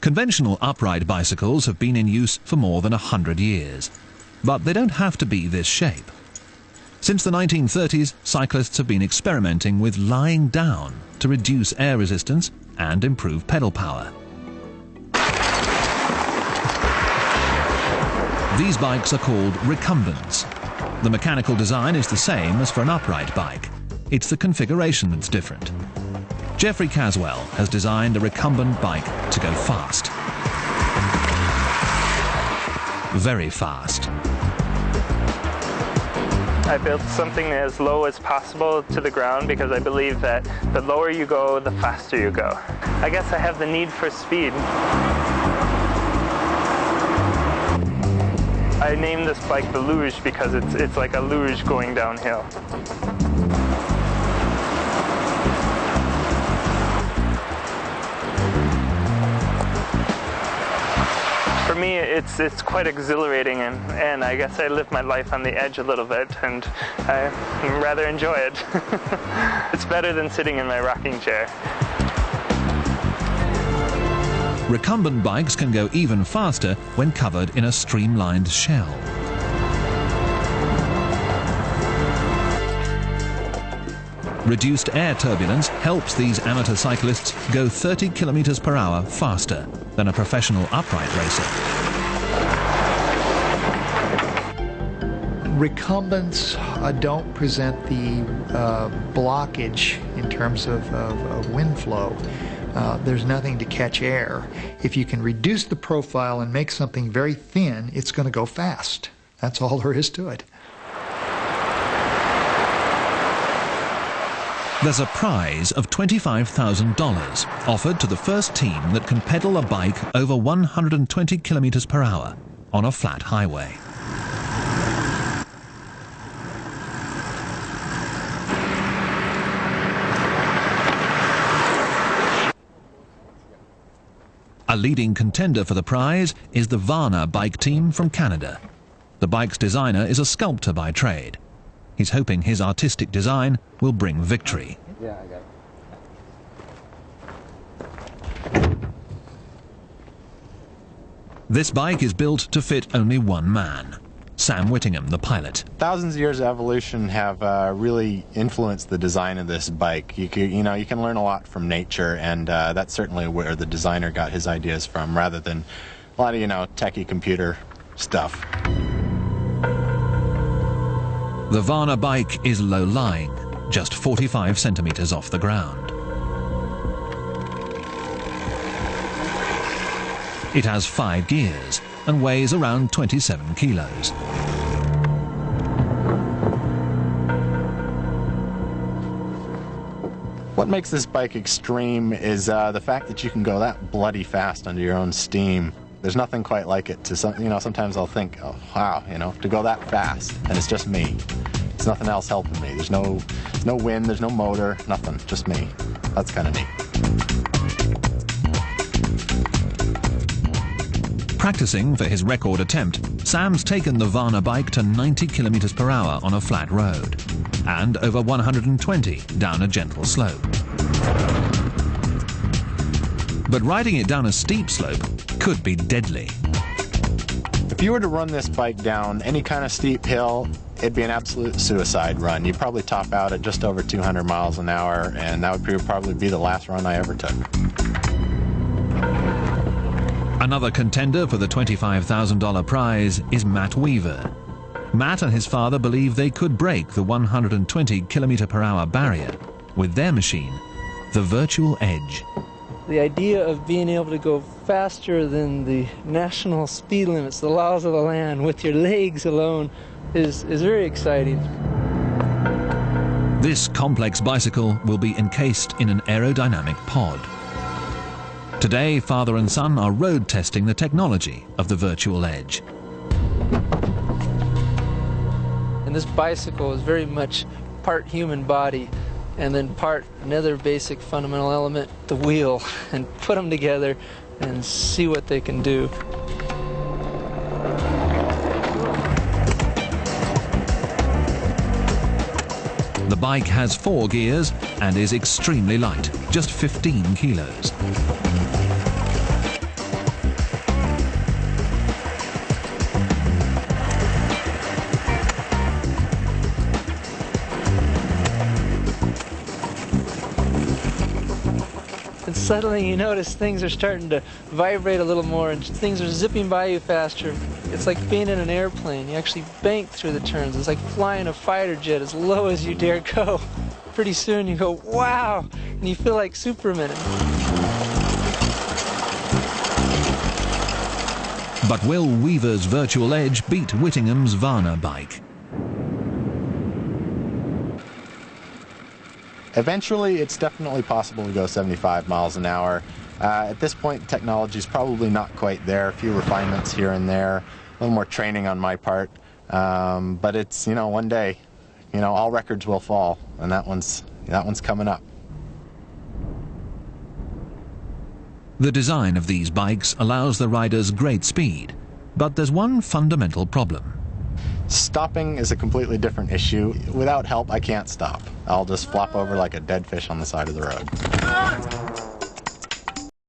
Conventional upright bicycles have been in use for more than 100 years, but they don't have to be this shape. Since the 1930s, cyclists have been experimenting with lying down to reduce air resistance and improve pedal power. These bikes are called recumbents. The mechanical design is the same as for an upright bike. It's the configuration that's different. Jeffrey Caswell has designed a recumbent bike to go fast. Very fast. I built something as low as possible to the ground because I believe that the lower you go, the faster you go. I guess I have the need for speed. I named this bike the luge because it's like a luge going downhill. For me, it's quite exhilarating, and I guess I live my life on the edge a little bit, and I rather enjoy it. It's better than sitting in my rocking chair. Recumbent bikes can go even faster when covered in a streamlined shell. Reduced air turbulence helps these amateur cyclists go 30 kilometers per hour faster than a professional upright racer. Recumbents don't present the blockage in terms of wind flow. There's nothing to catch air. If you can reduce the profile and make something very thin, it's going to go fast. That's all there is to it. There's a prize of $25,000 offered to the first team that can pedal a bike over 120 kilometers per hour on a flat highway. A leading contender for the prize is the Varna bike team from Canada. The bike's designer is a sculptor by trade. He's hoping his artistic design will bring victory. Yeah, I got it. This bike is built to fit only one man, Sam Whittingham, the pilot. Thousands of years of evolution have really influenced the design of this bike. You can learn a lot from nature, and that's certainly where the designer got his ideas from, rather than a lot of, techie computer stuff. The Varna bike is low-lying, just 45 centimeters off the ground. It has 5 gears and weighs around 27 kilos. What makes this bike extreme is the fact that you can go that bloody fast under your own steam. There's nothing quite like it. Sometimes I'll think, oh, wow, to go that fast, and it's just me. There's nothing else helping me. There's no wind, there's no motor, nothing, just me. That's kind of neat. Practicing for his record attempt, Sam's taken the Varna bike to 90 kilometers per hour on a flat road and over 120 down a gentle slope. But riding it down a steep slope could be deadly. If you were to run this bike down any kind of steep hill, it'd be an absolute suicide run. You'd probably top out at just over 200 miles an hour, and that would probably be the last run I ever took. Another contender for the $25,000 prize is Matt Weaver. Matt and his father believe they could break the 120 kilometer per hour barrier with their machine, the Virtual Edge. The idea of being able to go faster than the national speed limits, the laws of the land, with your legs alone is very exciting. This complex bicycle will be encased in an aerodynamic pod. Today, father and son are road testing the technology of the Virtual Edge. And this bicycle is very much part human body and then part another basic fundamental element, the wheel, and put them together and see what they can do. The bike has 4 gears and is extremely light, just 15 kilos. suddenly you notice things are starting to vibrate a little more and things are zipping by you faster. It's like being in an airplane. You actually bank through the turns. It's like flying a fighter jet as low as you dare go. Pretty soon you go, wow, and you feel like Superman. But will Weaver's Virtual Edge beat Whittingham's Varna bike? Eventually, it's definitely possible to go 75 miles an hour. At this point, technology is probably not quite there. A few refinements here and there, a little more training on my part. But it's, you know, one day, you know, all records will fall, and that one's coming up. The design of these bikes allows the riders great speed, but there's one fundamental problem. Stopping is a completely different issue. Without help, I can't stop. I'll just flop over like a dead fish on the side of the road.